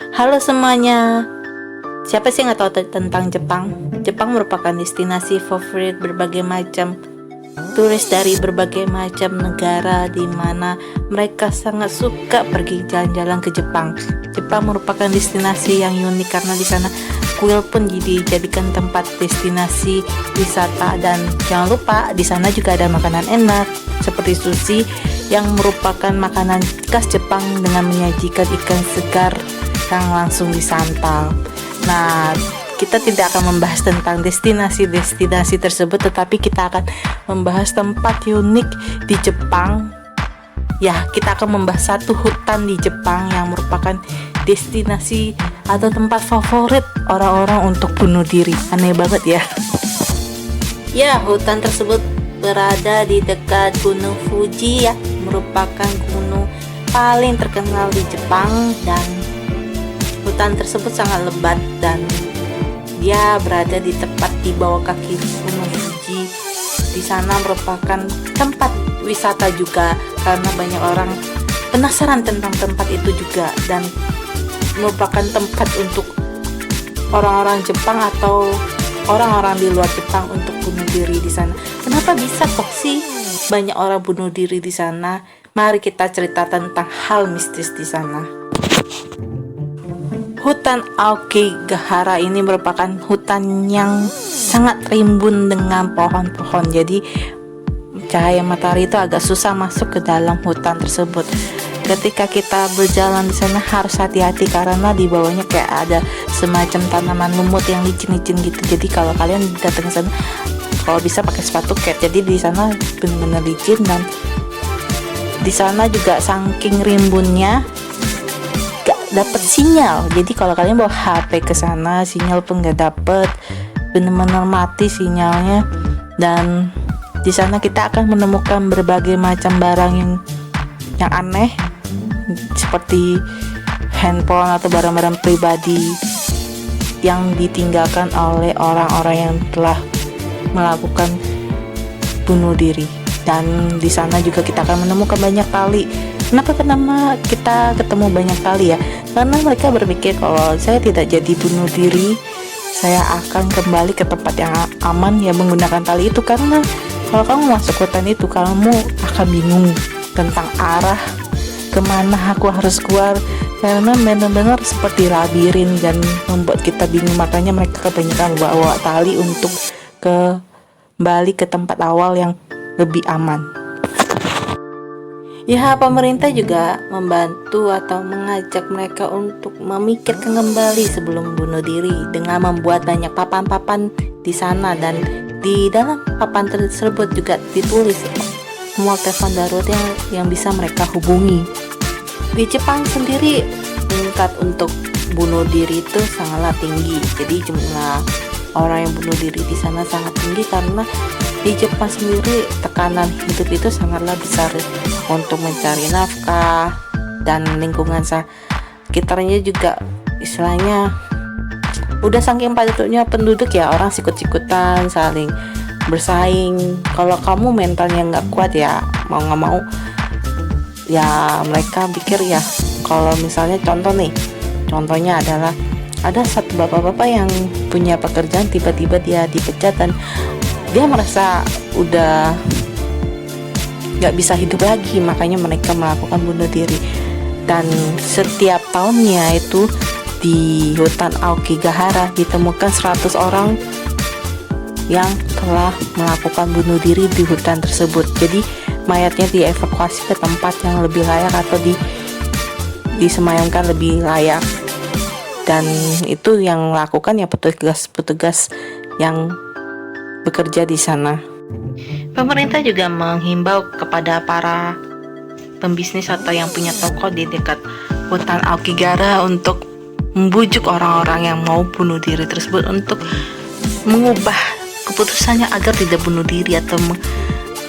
Halo semuanya, siapa sih yang nggak tahu tentang Jepang? Jepang merupakan destinasi favorit berbagai macam turis dari berbagai macam negara, di mana mereka sangat suka pergi jalan-jalan ke Jepang. Jepang merupakan destinasi yang unik karena di sana kuil pun dijadikan tempat destinasi wisata, dan jangan lupa di sana juga ada makanan enak seperti sushi yang merupakan makanan khas Jepang dengan menyajikan ikan segar yang langsung disantap. Nah, kita tidak akan membahas tentang destinasi-destinasi tersebut, tetapi kita akan membahas tempat unik di Jepang. Ya, kita akan membahas satu hutan di Jepang yang merupakan destinasi atau tempat favorit orang-orang untuk bunuh diri. Aneh banget ya. Ya, hutan tersebut berada di dekat Gunung Fuji ya, merupakan gunung paling terkenal di Jepang, dan hutan tersebut sangat lebat dan dia berada di tepat di bawah kaki Gunung Fuji. Di sana merupakan tempat wisata juga karena banyak orang penasaran tentang tempat itu juga, dan merupakan tempat untuk orang-orang Jepang atau orang-orang di luar Jepang untuk bunuh diri di sana. Kenapa bisa kok sih banyak orang bunuh diri di sana? Mari kita cerita tentang hal mistis di sana. Hutan Aokigahara ini merupakan hutan yang sangat rimbun dengan pohon-pohon. Jadi cahaya matahari itu agak susah masuk ke dalam hutan tersebut. Ketika kita berjalan di sana harus hati-hati karena di bawahnya kayak ada semacam tanaman lumut yang licin-licin gitu. Jadi kalau kalian datang ke sana, kalau bisa pakai sepatu kets. Jadi di sana benar-benar licin, dan di sana juga saking rimbunnya dapat sinyal. Jadi kalau kalian bawa HP ke sana, sinyal pun nggak dapet, benar-benar mati sinyalnya. Dan di sana kita akan menemukan berbagai macam barang yang aneh, seperti handphone atau barang-barang pribadi yang ditinggalkan oleh orang-orang yang telah melakukan bunuh diri. Dan di sana juga kita akan menemukan banyak kali. Kenapa kita ketemu banyak kali ya? Karena mereka berpikir kalau saya tidak jadi bunuh diri, saya akan kembali ke tempat yang aman ya menggunakan tali itu. Karena kalau kamu masuk hutan itu, kamu akan bingung tentang arah kemana aku harus keluar, karena benar-benar seperti labirin dan membuat kita bingung. Makanya mereka kebanyakan bawa tali untuk kembali ke tempat awal yang lebih aman. Ya, pemerintah juga membantu atau mengajak mereka untuk memikirkan kembali sebelum bunuh diri dengan membuat banyak papan-papan di sana, dan di dalam papan tersebut juga ditulis nomor telepon darurat yang bisa mereka hubungi. Di Jepang sendiri tingkat untuk bunuh diri itu sangatlah tinggi. Jadi jumlah orang yang bunuh diri di sana sangat tinggi karena di Jepang sendiri tekanan hidup itu sangatlah besar untuk mencari nafkah, dan lingkungan sekitarnya juga istilahnya udah saking padatnya penduduk ya, orang sikut-sikutan saling bersaing. Kalau kamu mentalnya nggak kuat ya mau nggak mau ya mereka pikir ya, kalau misalnya contohnya adalah ada satu bapak-bapak yang punya pekerjaan, tiba-tiba dia dipecat dan dia merasa udah gak bisa hidup lagi, makanya mereka melakukan bunuh diri. Dan setiap tahunnya itu di hutan Aokigahara ditemukan 100 orang yang telah melakukan bunuh diri di hutan tersebut. Jadi mayatnya dievakuasi ke tempat yang lebih layak atau disemayamkan lebih layak. Dan itu yang lakukan ya petugas-petugas yang bekerja di sana. Pemerintah juga menghimbau kepada para pembisnis atau yang punya toko di dekat hutan Aokigahara untuk membujuk orang-orang yang mau bunuh diri tersebut untuk mengubah keputusannya agar tidak bunuh diri, atau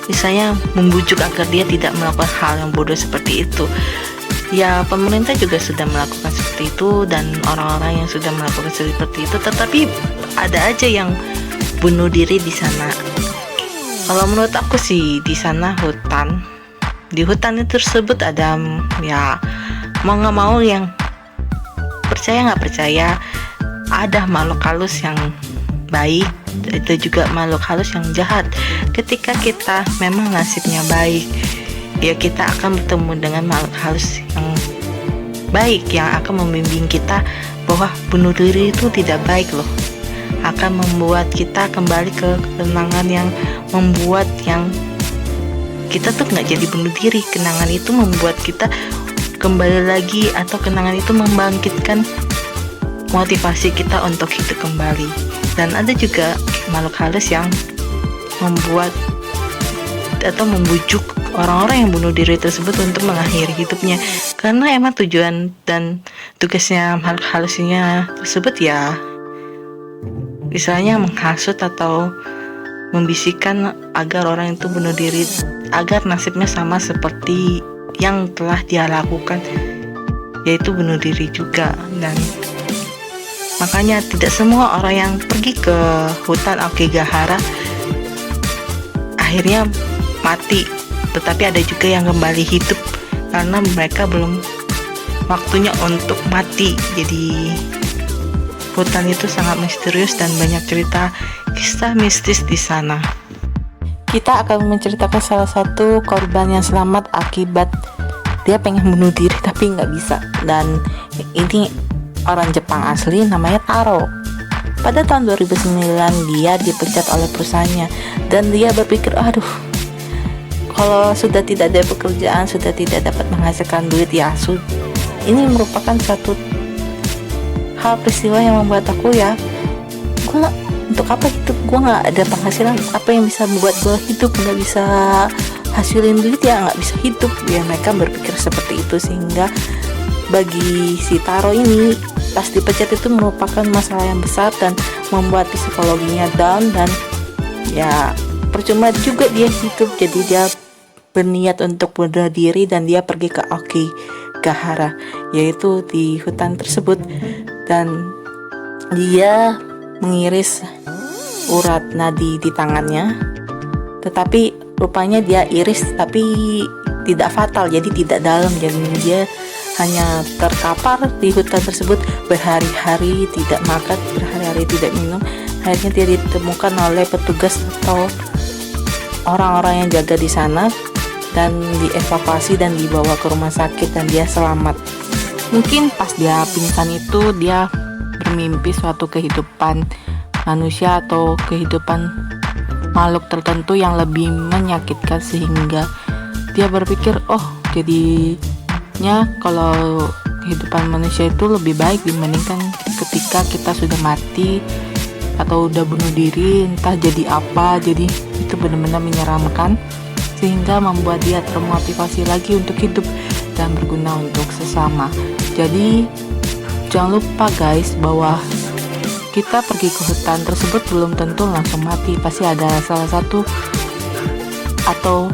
misalnya membujuk agar dia tidak melakukan hal yang bodoh seperti itu. Ya, pemerintah juga sudah melakukan seperti itu, dan orang-orang yang sudah melakukan seperti itu, tetapi ada aja yang bunuh diri di sana. Kalau menurut aku sih di sana di hutan itu tersebut ada ya mau nggak mau yang percaya nggak percaya, ada makhluk halus yang baik, ada juga makhluk halus yang jahat. Ketika kita memang nasibnya baik, ya kita akan bertemu dengan makhluk halus yang baik, yang akan membimbing kita bahwa bunuh diri itu tidak baik loh, akan membuat kita kembali ke kenangan yang membuat yang kita tuh nggak jadi bunuh diri. Kenangan itu membuat kita kembali lagi, atau kenangan itu membangkitkan motivasi kita untuk hidup kembali. Dan ada juga makhluk halus yang membuat atau membujuk orang-orang yang bunuh diri tersebut untuk mengakhiri hidupnya, karena emang tujuan dan tugasnya makhluk halusnya tersebut ya misalnya menghasut atau membisikkan agar orang itu bunuh diri, agar nasibnya sama seperti yang telah dia lakukan, yaitu bunuh diri juga. Dan makanya tidak semua orang yang pergi ke hutan Aokigahara akhirnya mati, tetapi ada juga yang kembali hidup karena mereka belum waktunya untuk mati. Jadi hutan itu sangat misterius dan banyak cerita kisah mistis di sana. Kita akan menceritakan salah satu korban yang selamat akibat dia pengen bunuh diri tapi nggak bisa. Dan ini orang Jepang asli, namanya Taro. Pada tahun 2009 dia dipecat oleh perusahaannya, dan dia berpikir, aduh, kalau sudah tidak ada pekerjaan, sudah tidak dapat menghasilkan duit, ya ini merupakan satu hal peristiwa yang membuat aku untuk apa hidup, gue nggak ada penghasilan, apa yang bisa membuat gue hidup, nggak bisa hasilin duit, ya nggak bisa hidup. Ya mereka berpikir seperti itu, sehingga bagi si Taro ini pas dipecat itu merupakan masalah yang besar dan membuat psikologinya down, dan ya percuma juga dia hidup. Jadi dia berniat untuk bunuh diri dan dia pergi ke Aokigahara, yaitu di hutan tersebut, dan dia mengiris urat nadi di tangannya, tetapi rupanya dia iris tapi tidak fatal, jadi tidak dalam. Jadi dia hanya terkapar di hutan tersebut berhari-hari, tidak makan, berhari-hari tidak minum. Akhirnya dia ditemukan oleh petugas atau orang-orang yang jaga di sana, dan dievakuasi dan dibawa ke rumah sakit, dan dia selamat. Mungkin pas dia pingsan itu dia bermimpi suatu kehidupan manusia atau kehidupan makhluk tertentu yang lebih menyakitkan, sehingga dia berpikir, oh jadinya kalau kehidupan manusia itu lebih baik dibandingkan ketika kita sudah mati atau udah bunuh diri, entah jadi apa. Jadi itu benar-benar menyeramkan, sehingga membuat dia termotivasi lagi untuk hidup dan berguna untuk sesama. Jadi jangan lupa guys, bahwa kita pergi ke hutan tersebut belum tentu langsung mati, pasti ada salah satu, atau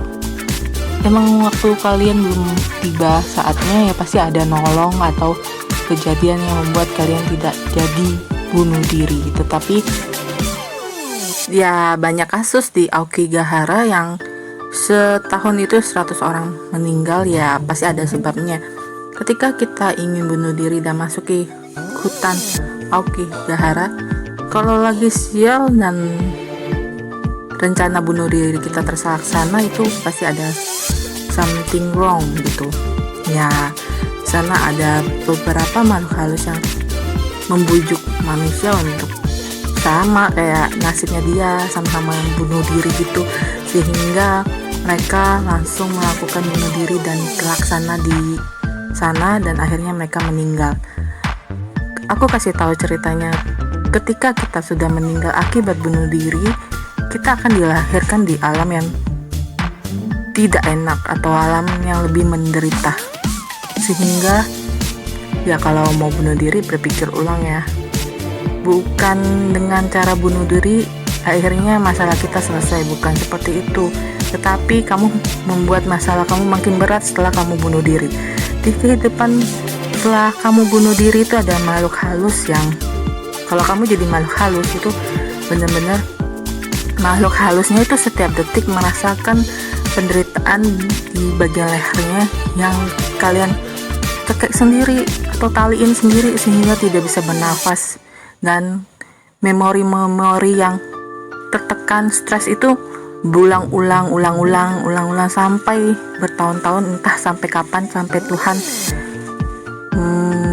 emang waktu kalian belum tiba saatnya, ya pasti ada nolong atau kejadian yang membuat kalian tidak jadi bunuh diri. Tetapi ya banyak kasus di Aokigahara yang setahun itu 100 orang meninggal, ya pasti ada sebabnya. Ketika kita ingin bunuh diri dan masuki hutan Aokigahara, kalau lagi sial dan rencana bunuh diri kita terlaksana, itu pasti ada something wrong gitu. Ya, sana ada beberapa makhluk halus yang membujuk manusia untuk sama kayak nasibnya dia, sama-sama yang bunuh diri gitu, sehingga mereka langsung melakukan bunuh diri dan terlaksana di sana, dan akhirnya mereka meninggal. Aku kasih tahu ceritanya. Ketika kita sudah meninggal akibat bunuh diri, kita akan dilahirkan di alam yang tidak enak atau alam yang lebih menderita, sehingga ya kalau mau bunuh diri berpikir ulang ya, bukan dengan cara bunuh diri akhirnya masalah kita selesai, bukan seperti itu, tetapi kamu membuat masalah kamu makin berat setelah kamu bunuh diri. Di kehidupan setelah kamu bunuh diri itu ada makhluk halus yang kalau kamu jadi makhluk halus itu benar-benar makhluk halusnya itu setiap detik merasakan penderitaan di bagian lehernya yang kalian tekek sendiri tertotaliin sendiri sehingga tidak bisa bernafas, dan memori-memori yang tertekan stres itu berulang-ulang sampai bertahun-tahun, entah sampai kapan, sampai Tuhan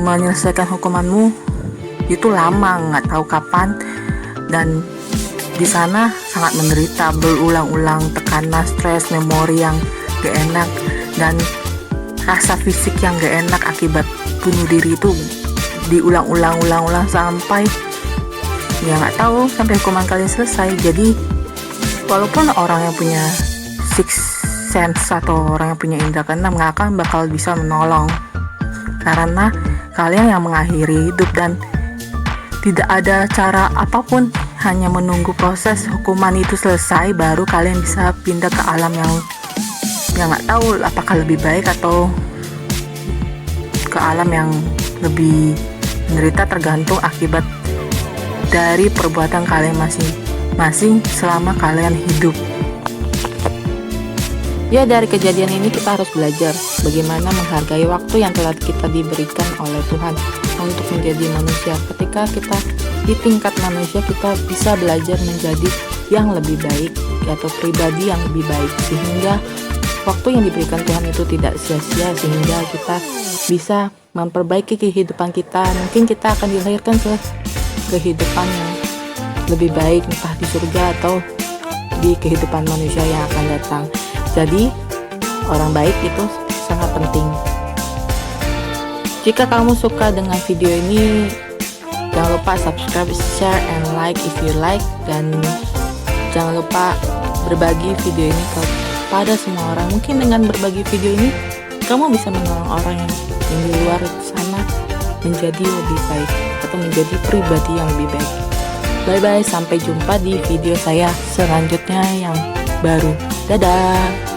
menyelesaikan hukumanmu. Itu lama, nggak tahu kapan, dan di sana sangat menderita, berulang-ulang tekanan, stres, memori yang gak enak, dan rasa fisik yang gak enak akibat bunuh diri itu diulang-ulang sampai ya nggak tahu sampai hukuman kalian selesai. Jadi walaupun orang yang punya six sense atau orang yang punya indera keenam nggak akan bakal bisa menolong, karena kalian yang mengakhiri hidup dan tidak ada cara apapun, hanya menunggu proses hukuman itu selesai baru kalian bisa pindah ke alam yang nggak tahu apakah lebih baik atau ke alam yang lebih menderita, tergantung akibat dari perbuatan kalian masing-masing selama kalian hidup. Ya, dari kejadian ini kita harus belajar bagaimana menghargai waktu yang telah kita diberikan oleh Tuhan untuk menjadi manusia. Ketika kita di tingkat manusia, kita bisa belajar menjadi yang lebih baik atau pribadi yang lebih baik, sehingga waktu yang diberikan Tuhan itu tidak sia-sia, sehingga kita bisa memperbaiki kehidupan kita. Mungkin kita akan dilahirkan ke kehidupan yang lebih baik, entah di surga atau di kehidupan manusia yang akan datang. Jadi orang baik itu sangat penting. Jika kamu suka dengan video ini, jangan lupa subscribe, share, and like if you like, dan jangan lupa berbagi video ini kepada semua orang. Mungkin dengan berbagi video ini kamu bisa menolong orang yang di luar sana menjadi lebih baik atau menjadi pribadi yang lebih baik. Bye bye, sampai jumpa di video saya selanjutnya yang baru. Dadah.